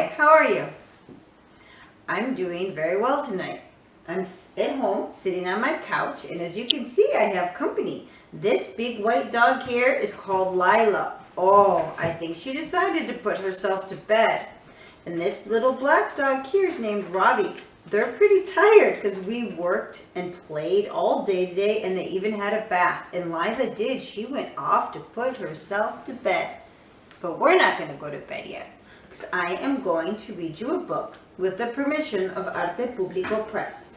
Hi, how are you? I'm doing very well tonight. I'm at home sitting on my couch, and as you can see, I have company. This big white dog here is called Lila. Oh, I think she decided to put herself to bed. And this little black dog here is named Robbie. They're pretty tired because we worked and played all day today, and they even had a bath. And Lila did. She went off to put herself to bed. But we're not going to go to bed yet, because I am going to read you a book with the permission of Arte Público Press.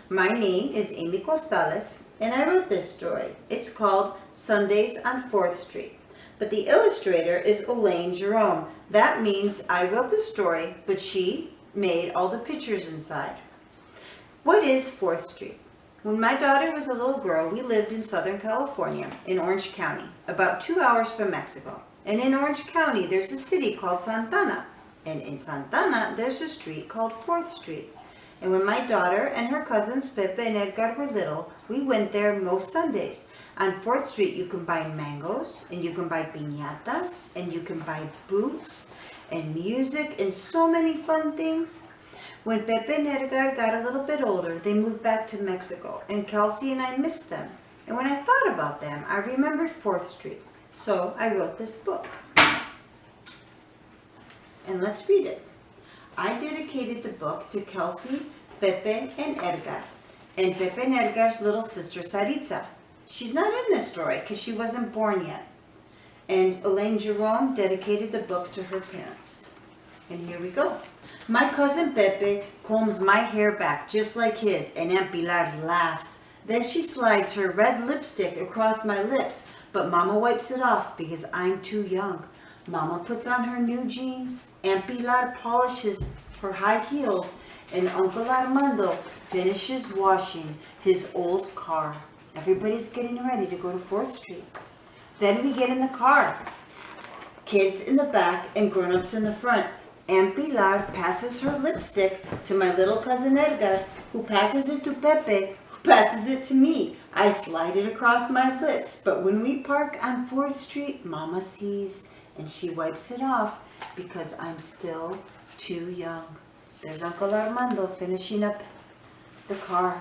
My name is Amy Costales, and I wrote this story. It's called Sundays on 4th Street. But the illustrator is Elaine Jerome. That means I wrote the story, but she made all the pictures inside. What is 4th Street? When my daughter was a little girl, we lived in Southern California, in Orange County, about 2 hours from Mexico. And in Orange County, there's a city called Santana. And in Santana, there's a street called 4th Street. And when my daughter and her cousins Pepe and Edgar were little, we went there most Sundays. On 4th Street, you can buy mangoes, and you can buy piñatas, and you can buy boots, and music, and so many fun things. When Pepe and Edgar got a little bit older, they moved back to Mexico, and Kelsey and I missed them. And when I thought about them, I remembered 4th Street. So I wrote this book. And let's read it. I dedicated the book to Kelsey, Pepe, and Edgar. And Pepe and Edgar's little sister, Saritza. She's not in this story because she wasn't born yet. And Elaine Jerome dedicated the book to her parents. And here we go. My cousin Pepe combs my hair back just like his, and Aunt Pilar laughs. Then she slides her red lipstick across my lips, but Mama wipes it off because I'm too young. Mama puts on her new jeans, Aunt Pilar polishes her high heels, and Uncle Armando finishes washing his old car. Everybody's getting ready to go to 4th Street. Then we get in the car. Kids in the back and grown-ups in the front. Aunt Pilar passes her lipstick to my little cousin Edgar, who passes it to Pepe, who passes it to me. I slide it across my lips, but when we park on 4th Street, Mama sees, and she wipes it off because I'm still too young. There's Uncle Armando finishing up the car.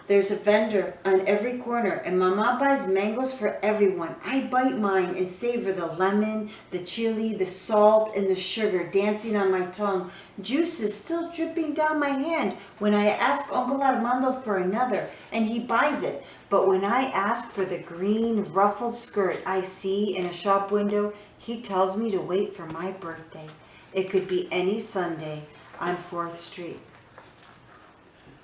There's a vendor on every corner, and Mama buys mangoes for everyone. I bite mine and savor the lemon, the chili, the salt, and the sugar dancing on my tongue. Juice is still dripping down my hand when I ask Uncle Armando for another, and he buys it. But when I ask for the green ruffled skirt I see in a shop window, he tells me to wait for my birthday. It could be any Sunday on 4th Street.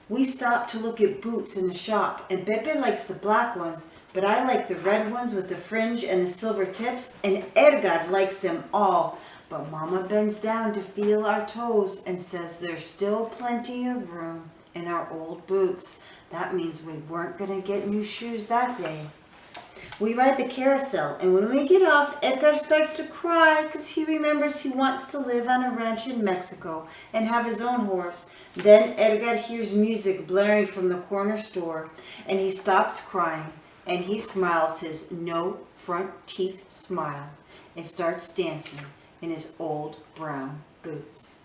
We stop to look at boots in the shop, and Pepe likes the black ones, but I like the red ones with the fringe and the silver tips, and Edgar likes them all. But Mama bends down to feel our toes and says there's still plenty of room in our old boots. That means we weren't going to get new shoes that day. We ride the carousel, and when we get off, Edgar starts to cry because he remembers he wants to live on a ranch in Mexico and have his own horse. Then Edgar hears music blaring from the corner store, and he stops crying, and he smiles his no front teeth smile and starts dancing in his old brown boots.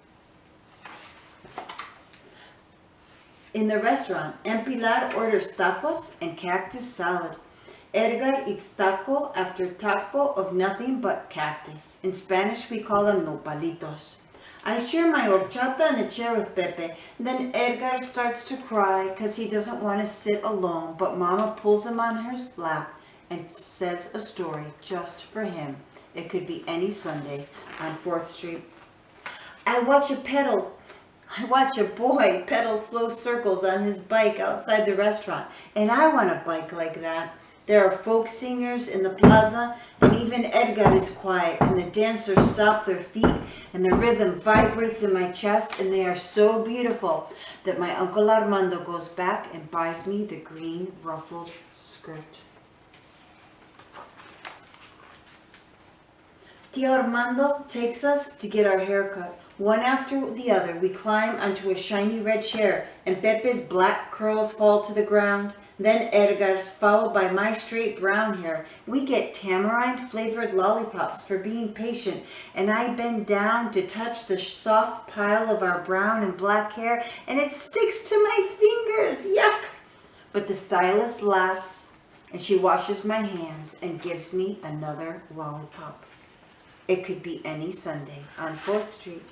In the restaurant, Aunt Pilar orders tacos and cactus salad. Edgar eats taco after taco of nothing but cactus. In Spanish, we call them nopalitos. I share my horchata in a chair with Pepe. Then Edgar starts to cry because he doesn't want to sit alone, but Mama pulls him on her lap and says a story just for him. It could be any Sunday on 4th Street. I watch a boy pedal slow circles on his bike outside the restaurant, and I want a bike like that. There are folk singers in the plaza, and even Edgar is quiet, and the dancers stop their feet, and the rhythm vibrates in my chest, and they are so beautiful that my Uncle Armando goes back and buys me the green ruffled skirt. Tio Armando takes us to get our hair cut. One after the other, we climb onto a shiny red chair, and Pepe's black curls fall to the ground. Then Edgar's, followed by my straight brown hair. We get tamarind-flavored lollipops for being patient, and I bend down to touch the soft pile of our brown and black hair, and it sticks to my fingers. Yuck! But the stylist laughs, and she washes my hands and gives me another lollipop. It could be any Sunday on 4th Street.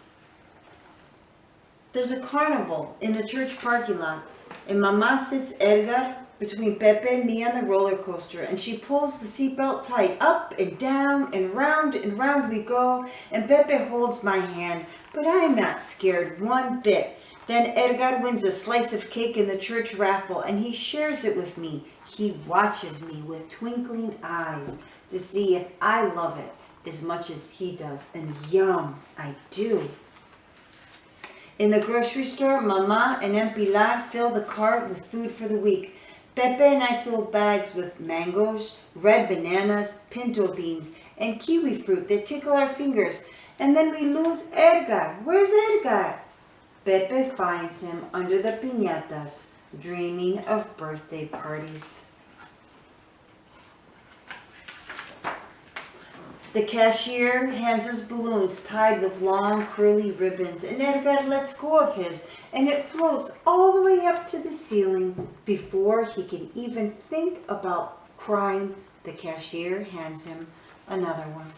There's a carnival in the church parking lot, and Mama sits Edgar between Pepe and me on the roller coaster, and she pulls the seatbelt tight. Up and down and round we go, and Pepe holds my hand, but I'm not scared one bit. Then Edgar wins a slice of cake in the church raffle, and he shares it with me. He watches me with twinkling eyes to see if I love it as much as he does, and yum, I do. In the grocery store, Mama and Pilar fill the cart with food for the week. Pepe and I fill bags with mangoes, red bananas, pinto beans, and kiwi fruit that tickle our fingers. And then we lose Edgar. Where's Edgar? Pepe finds him under the piñatas, dreaming of birthday parties. The cashier hands us balloons tied with long curly ribbons, and Edgar lets go of his, and it floats all the way up to the ceiling. Before he can even think about crying, the cashier hands him another one.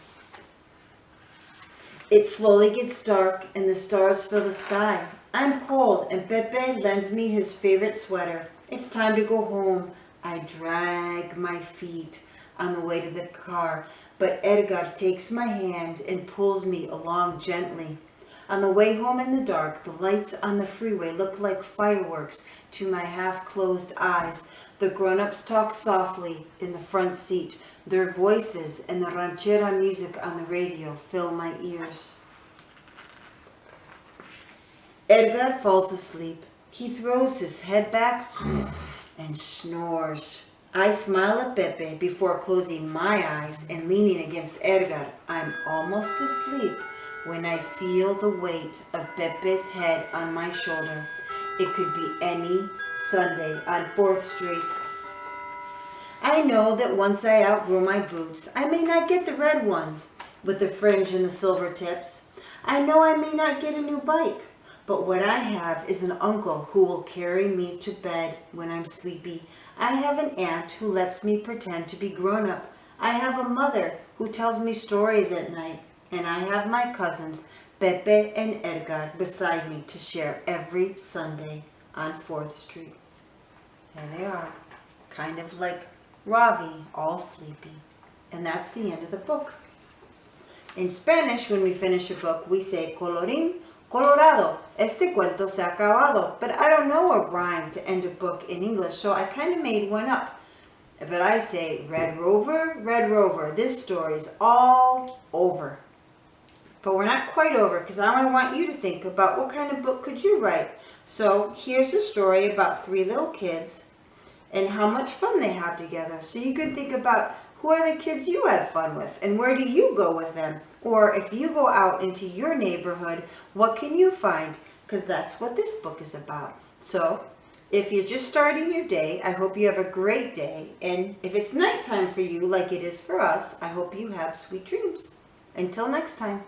It slowly gets dark, and the stars fill the sky. I'm cold, and Pepe lends me his favorite sweater. It's time to go home. I drag my feet on the way to the car, but Edgar takes my hand and pulls me along gently. On the way home in the dark, the lights on the freeway look like fireworks to my half-closed eyes. The grown-ups talk softly in the front seat. Their voices and the ranchera music on the radio fill my ears. Edgar falls asleep. He throws his head back and snores. I smile at Pepe before closing my eyes and leaning against Edgar. I'm almost asleep when I feel the weight of Pepe's head on my shoulder. It could be any Sunday on 4th Street. I know that once I outgrow my boots, I may not get the red ones with the fringe and the silver tips. I know I may not get a new bike, but what I have is an uncle who will carry me to bed when I'm sleepy. I have an aunt who lets me pretend to be grown up. I have a mother who tells me stories at night. And I have my cousins, Pepe and Edgar, beside me to share every Sunday on 4th Street. There they are, kind of like Ravi, all sleepy. And that's the end of the book. In Spanish, when we finish a book, we say, colorín colorado, este cuento se ha acabado. But I don't know a rhyme to end a book in English, so I kind of made one up. But I say, Red Rover, this story's all over. But we're not quite over, because I want you to think about what kind of book could you write. So here's a story about 3 little kids and how much fun they have together. So you could think about who are the kids you have fun with and where do you go with them? Or if you go out into your neighborhood, what can you find? Because that's what this book is about. So if you're just starting your day, I hope you have a great day. And if it's nighttime for you like it is for us, I hope you have sweet dreams. Until next time.